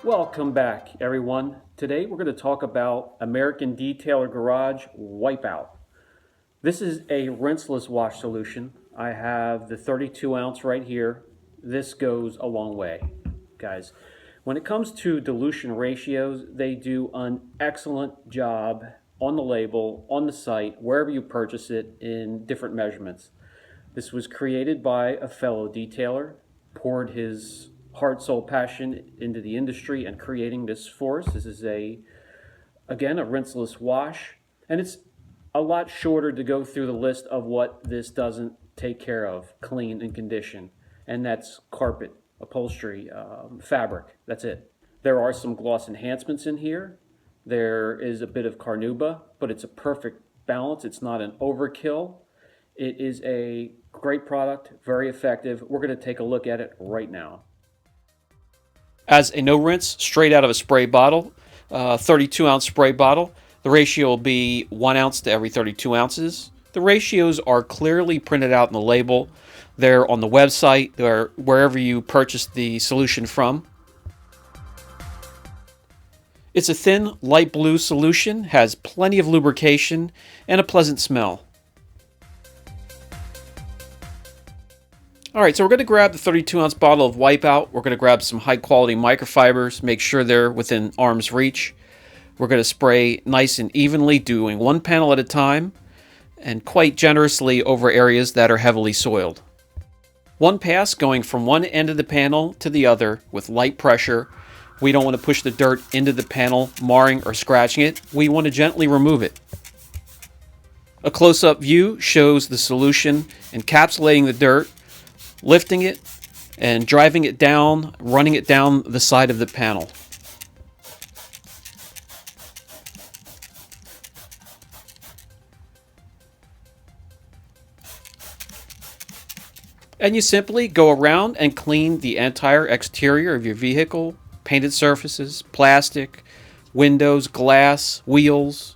Welcome back, everyone. Today we're going to talk about American Detailer Garage Wipeout. This is a rinseless wash solution. I have the 32 ounce right here. This goes a long way, guys. When it comes to dilution ratios, they do an excellent job on the label, on the site, wherever you purchase it in different measurements. This was created by a fellow detailer, poured his heart, soul, passion into the industry and creating this for us. This is again, a rinseless wash, and it's a lot shorter to go through the list of what this doesn't take care of, clean and condition, and that's carpet, upholstery, fabric. That's it. There are some gloss enhancements in here. There is a bit of carnauba, but it's a perfect balance. It's not an overkill. It is a great product, very effective. We're going to take a look at it right now. As a no rinse, straight out of a spray bottle, 32 ounce spray bottle. The ratio will be 1 ounce to every 32 ounces. The ratios are clearly printed out in the label. They're on the website, they're wherever you purchase the solution from. It's a thin, light blue solution, has plenty of lubrication, and a pleasant smell. Alright, so we're going to grab the 32 ounce bottle of Wipeout. We're going to grab some high quality microfibers, make sure they're within arm's reach. We're going to spray nice and evenly, doing one panel at a time, and quite generously over areas that are heavily soiled. One pass going from one end of the panel to the other with light pressure. We don't want to push the dirt into the panel, marring or scratching it. We want to gently remove it. A close-up view shows the solution encapsulating the dirt, lifting it, and driving it down, running it down the side of the panel. And you simply go around and clean the entire exterior of your vehicle, painted surfaces, plastic, windows, glass, wheels.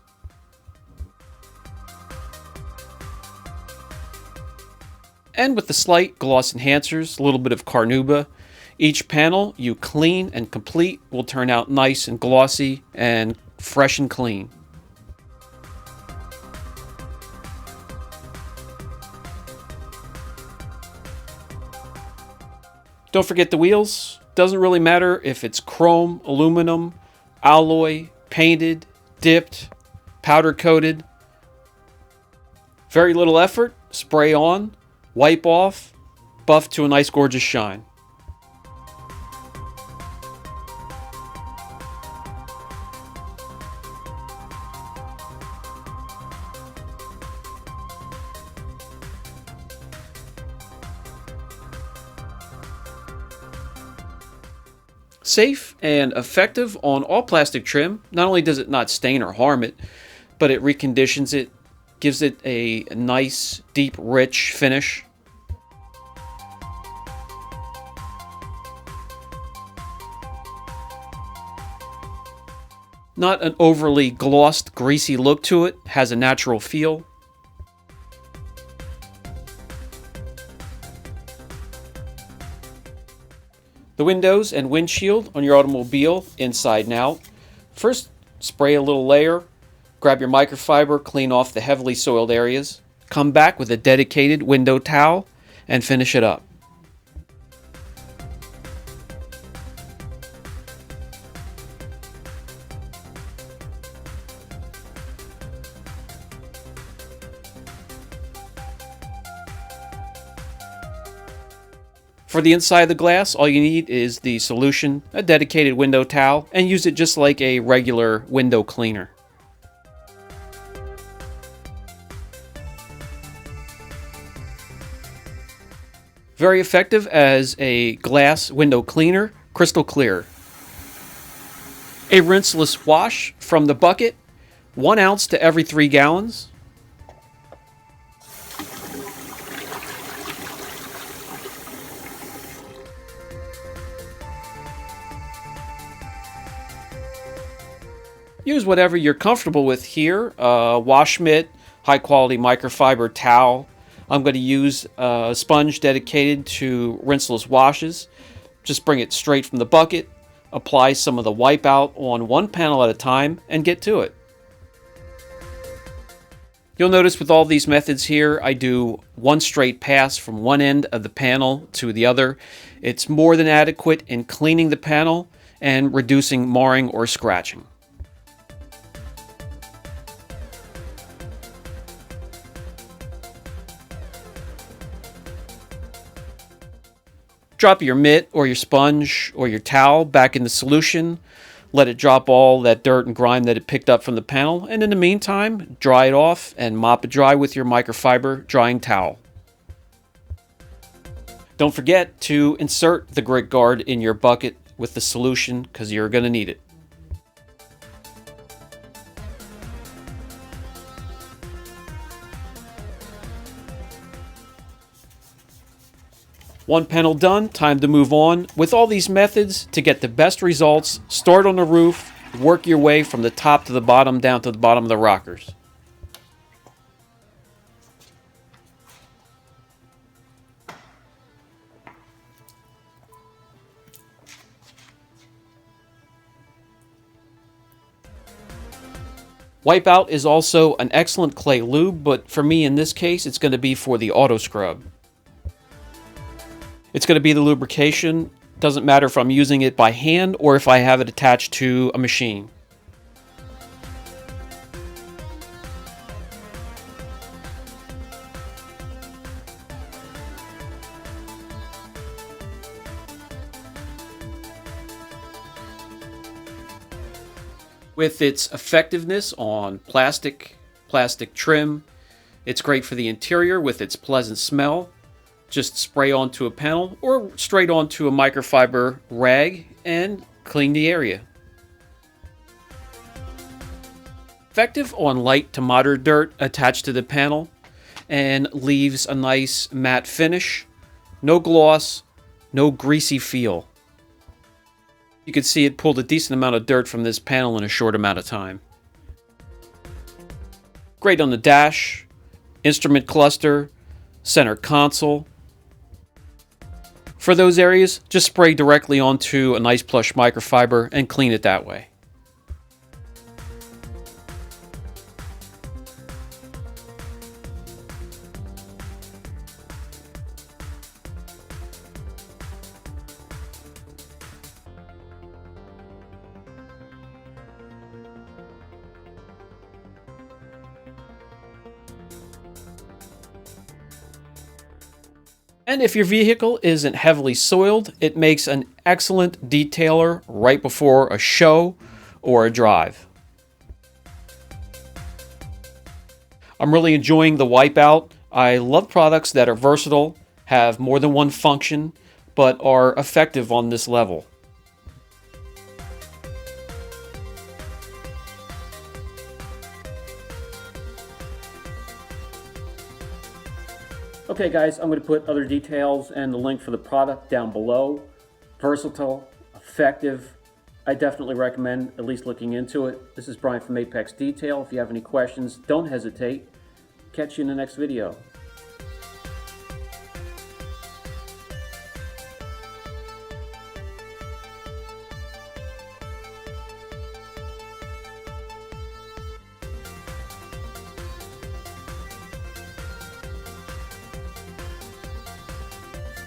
And with the slight gloss enhancers, a little bit of carnauba, each panel you clean and complete will turn out nice and glossy and fresh and clean. Don't forget the wheels. Doesn't really matter if it's chrome, aluminum, alloy, painted, dipped, powder coated. Very little effort, spray on, wipe off, buff to a nice gorgeous shine. Safe and effective on all plastic trim. Not only does it not stain or harm it, but it reconditions it, gives it a nice, deep, rich finish. Not an overly glossed, greasy look to it, has a natural feel. The windows and windshield on your automobile, inside and out. First, spray a little layer, grab your microfiber, clean off the heavily soiled areas. Come back with a dedicated window towel and finish it up. For the inside of the glass, all you need is the solution, a dedicated window towel, and use it just like a regular window cleaner. Very effective as a glass window cleaner, crystal clear. A rinseless wash from the bucket, 1 ounce to every 3 gallons. Use whatever you're comfortable with here. Wash mitt, high quality microfiber towel. I'm going to use a sponge dedicated to rinseless washes. Just bring it straight from the bucket. apply some of the Wipeout on one panel at a time, and get to it. You'll notice with all these methods here, I do one straight pass from one end of the panel to the other. It's more than adequate in cleaning the panel and reducing marring or scratching. Drop your mitt or your sponge or your towel back in the solution. Let it drop all that dirt and grime that it picked up from the panel, and in the meantime, dry it off and mop it dry with your microfiber drying towel. Don't forget to insert the grit guard in your bucket with the solution because you're going to need it. One panel done, time to move on. With all these methods, to get the best results, start on the roof, work your way from the top to the bottom down to the bottom of the rockers. Wipeout is also an excellent clay lube, but for me in this case, it's going to be for the auto scrub. It's going to be the lubrication. Doesn't matter if I'm using it by hand or if I have it attached to a machine. With its effectiveness on plastic trim, it's great for the interior with its pleasant smell. Just spray onto a panel or straight onto a microfiber rag and clean the area. Effective on light to moderate dirt attached to the panel and leaves a nice matte finish. No gloss, no greasy feel. You can see it pulled a decent amount of dirt from this panel in a short amount of time. Great on the dash, instrument cluster, center console. For those areas, just spray directly onto a nice plush microfiber and clean it that way. And if your vehicle isn't heavily soiled, it makes an excellent detailer right before a show or a drive. I'm really enjoying the Wipeout. I love products that are versatile, have more than one function, but are effective on this level. Okay guys, I'm going to put other details and the link for the product down below. Versatile, effective. I definitely recommend at least looking into it. This is Brian from Apex Detail. If you have any questions, don't hesitate. Catch you in the next video.